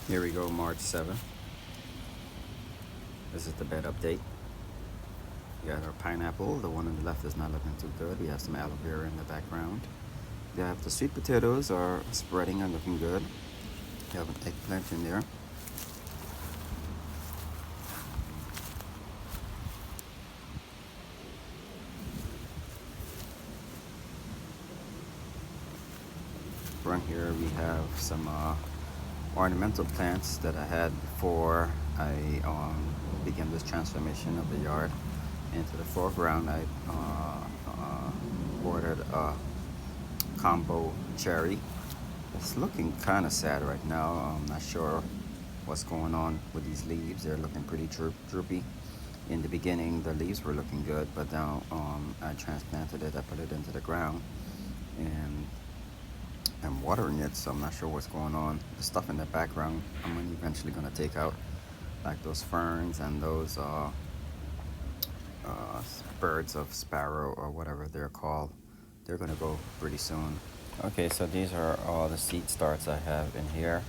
Here we go, March 7th. This is the bed update. We got our pineapple. The one on the left is not looking too good. We have some aloe vera in the background. We have the sweet potatoes are spreading and looking good. We have an eggplant in there. Front here we have some ornamental plants that I had before I began this transformation of the yard. Into the foreground, I ordered a combo cherry. It's looking kind of sad right now. I'm not sure what's going on with these leaves. They're looking pretty droopy. In the beginning, the leaves were looking good, but now I transplanted it. I put it into the ground, and I'm watering it, so I'm not sure what's going on. The stuff in the background, I'm eventually gonna take out, like those ferns and those birds of sparrow or whatever they're called. They're gonna go pretty soon. Okay, so these are all the seed starts I have in here.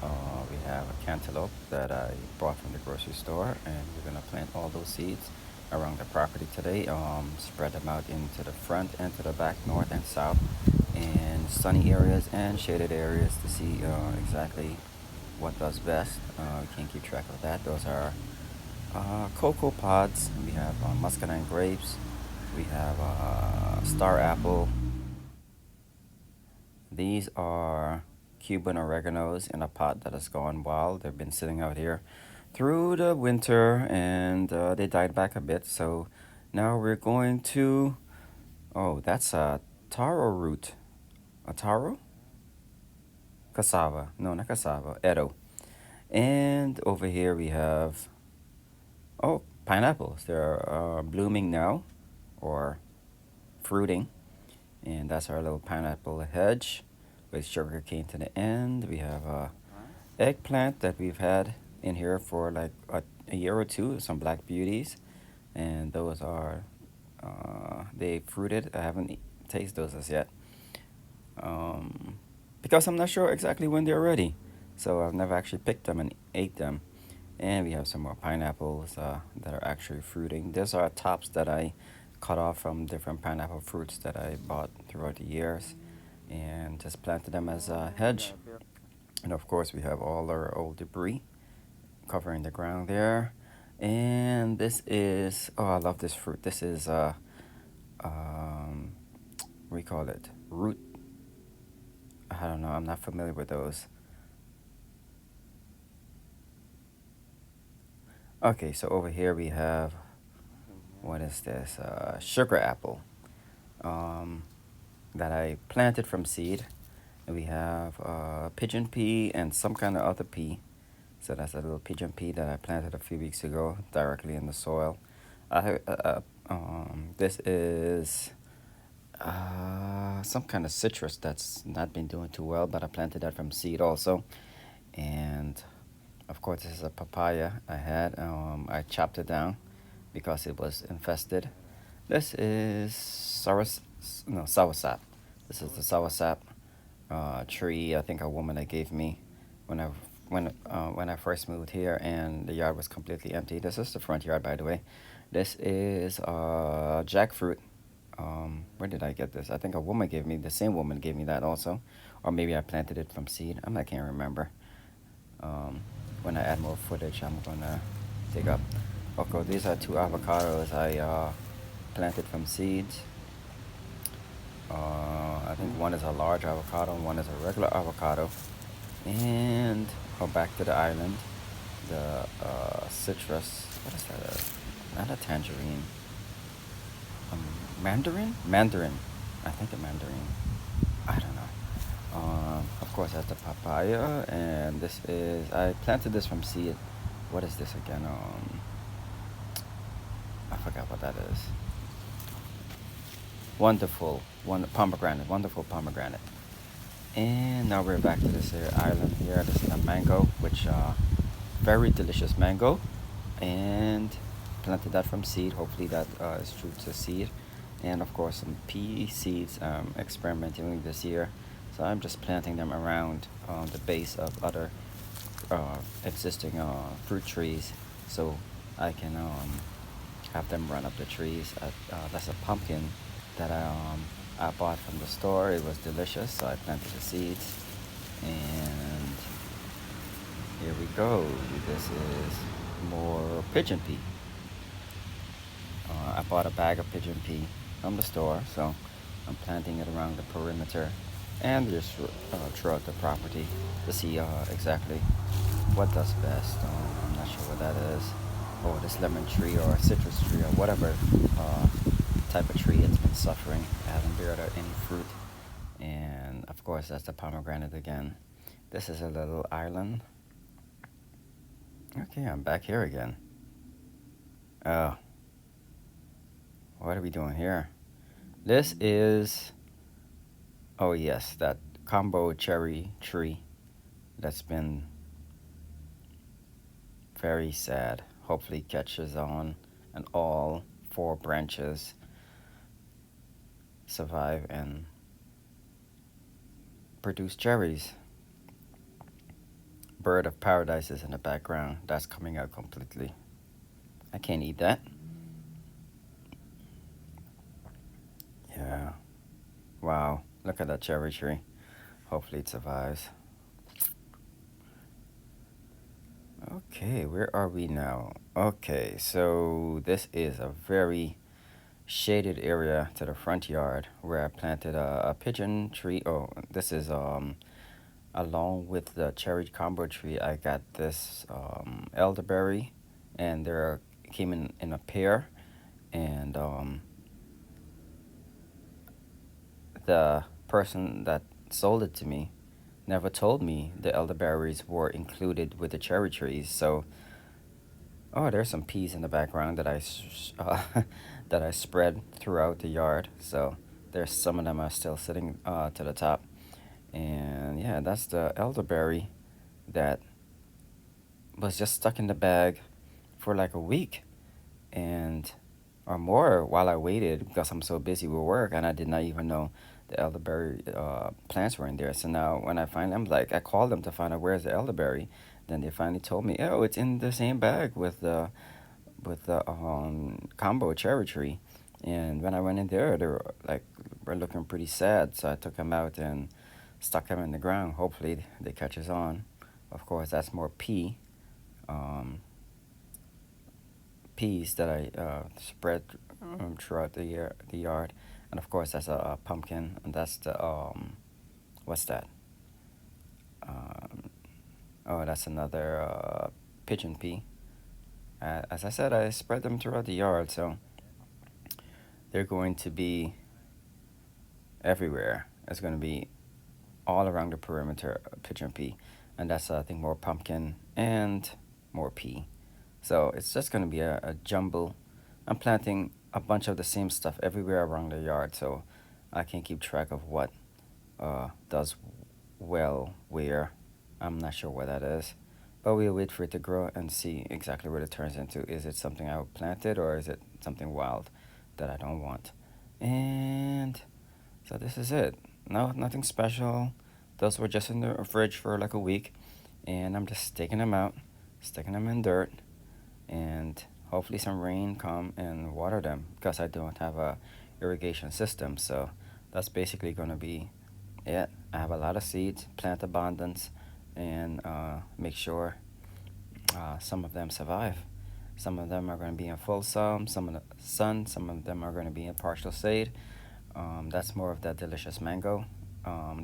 We have a cantaloupe that I bought from the grocery store, and we're gonna plant all those seeds around the property today. Spread them out into the front and to the back, north and south, and sunny areas and shaded areas to see exactly what does best. We can't keep track of that. Those are cocoa pods. We have muscadine grapes. We have star apple. These are Cuban oreganos in a pot that has gone wild. They've been sitting out here through the winter, and they died back a bit. So now we're going to. Oh, that's a taro root. A taro? Cassava. No, not cassava. Edo. And over here we have. Oh, pineapples. They're blooming now, or fruiting. And that's our little pineapple hedge with sugar cane to the end. We have a eggplant that we've had in here for like a year or two, some black beauties, and those are they fruited. I haven't tasted those as yet, um, because I'm not sure exactly when they're ready, so I've never actually picked them and ate them. And we have some more pineapples that are actually fruiting. These are tops that I cut off from different pineapple fruits that I bought throughout the years, and just planted them as a hedge. And of course, we have all our old debris covering the ground there. And this is, oh, I love this fruit. This is, um, we call it root. I don't know, I'm not familiar with those. Okay, so over here we have, what is this? Sugar apple um, that I planted from seed. And we have pigeon pea and some kind of other pea. So that's a little pigeon pea that I planted a few weeks ago directly in the soil. This is some kind of citrus that's not been doing too well, but I planted that from seed also. And of course, this is a papaya I had. I chopped it down because it was infested. This is soursop. This is the soursop tree. I think a woman that gave me when I first moved here, and the yard was completely empty. This is the front yard, by the way. This is jackfruit. Where did I get this? I think a woman gave me, the same woman gave me that also, or maybe I planted it from seed. I can't remember. Um, when I add more footage, I'm gonna dig up. Okay, these are two avocados I planted from seeds. I think one is a large avocado and one is a regular avocado. And back to the island. The citrus. What is that? Not a tangerine. Mandarin? Mandarin. I think a mandarin. I don't know. Of course, that's the papaya, and this is I planted this from seed. What is this again? I forgot what that is. Wonderful pomegranate. And now we're back to this here island here. This is a mango, which very delicious mango, and planted that from seed. Hopefully that is true to seed, and of course some pea seeds. Experimenting with this year, so I'm just planting them around the base of other existing fruit trees, so I can have them run up the trees. That's a pumpkin that I bought from the store. It was delicious, so I planted the seeds, and here we go. This is more pigeon pea. I bought a bag of pigeon pea from the store, so I'm planting it around the perimeter and just throughout the property to see exactly what does best. I'm not sure what that is. Or this lemon tree or citrus tree or whatever type of tree it's been suffering. It hasn't beared out any fruit. And of course, that's the pomegranate again. This is a little island. Okay, I'm back here again. Oh, what are we doing here? This is, oh yes, that combo cherry tree that's been very sad. Hopefully catches on and all four branches survive and produce cherries. Bird of paradise is in the background. That's coming out completely. I can't eat that. Yeah. Wow. Look at that cherry tree. Hopefully it survives. Okay, where are we now? Okay, so this is a very shaded area to the front yard where I planted a pigeon tree. Oh, this is along with the cherry combo tree. I got this elderberry, and there came in a pair, and the person that sold it to me never told me the elderberries were included with the cherry trees. So, oh, there's some peas in the background that that I spread throughout the yard. So there's some of them are still sitting to the top, and yeah, that's the elderberry that was just stuck in the bag for like a week and or more while I waited because I'm so busy with work and I did not even know the elderberry plants were in there. So now when I find them, like I called them to find out where's the elderberry. Then they finally told me, oh, it's in the same bag with the combo cherry tree. And when I went in there, they were looking pretty sad. So I took them out and stuck them in the ground. Hopefully they catches on. Of course, that's more um, peas that I spread throughout the yard, and of course that's a pumpkin, and that's the what's that? Um, oh, that's another pigeon pea. As I said, I spread them throughout the yard, so they're going to be everywhere. It's going to be all around the perimeter pigeon pea, and that's I think more pumpkin and more pea. So it's just going to be a jumble. I'm planting a bunch of the same stuff everywhere around the yard, so I can keep track of what does well where. I'm not sure what that is, but we'll wait for it to grow and see exactly what it turns into. Is it something I planted or is it something wild that I don't want? And so this is it. No, nothing special. Those were just in the fridge for like a week, and I'm just taking them out, sticking them in dirt, and hopefully some rain come and water them because I don't have a irrigation system. So that's basically going to be it. I have a lot of seeds, plant abundance, and make sure some of them survive. Some of them are going to be in full some of the sun, some of them are going to be in partial shade. That's more of that delicious mango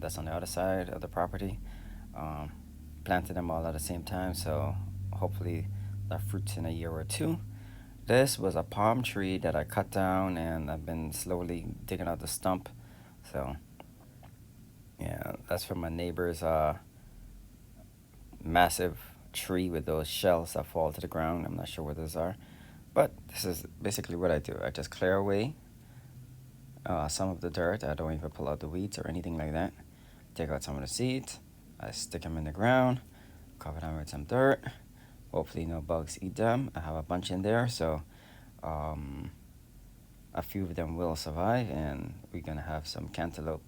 that's on the other side of the property. Um, Planted them all at the same time, so hopefully that fruits in a year or two. This was a palm tree that I cut down, and I've been slowly digging out the stump. So yeah, that's from my neighbor's massive tree with those shells that fall to the ground. I'm not sure what those are, but this is basically what I do. I just clear away some of the dirt. I don't even pull out the weeds or anything like that. Take out some of the seeds. I stick them in the ground, cover them with some dirt. Hopefully no bugs eat them. I have a bunch in there, so um, a few of them will survive, and we're gonna have some cantaloupe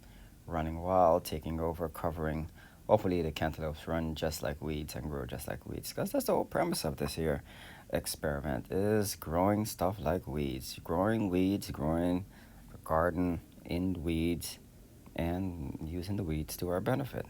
running wild, taking over, covering hopefully the cantaloupes run just like weeds and grow just like weeds. Because that's the whole premise of this here experiment is growing stuff like weeds. Growing weeds, growing a garden in weeds, and using the weeds to our benefit.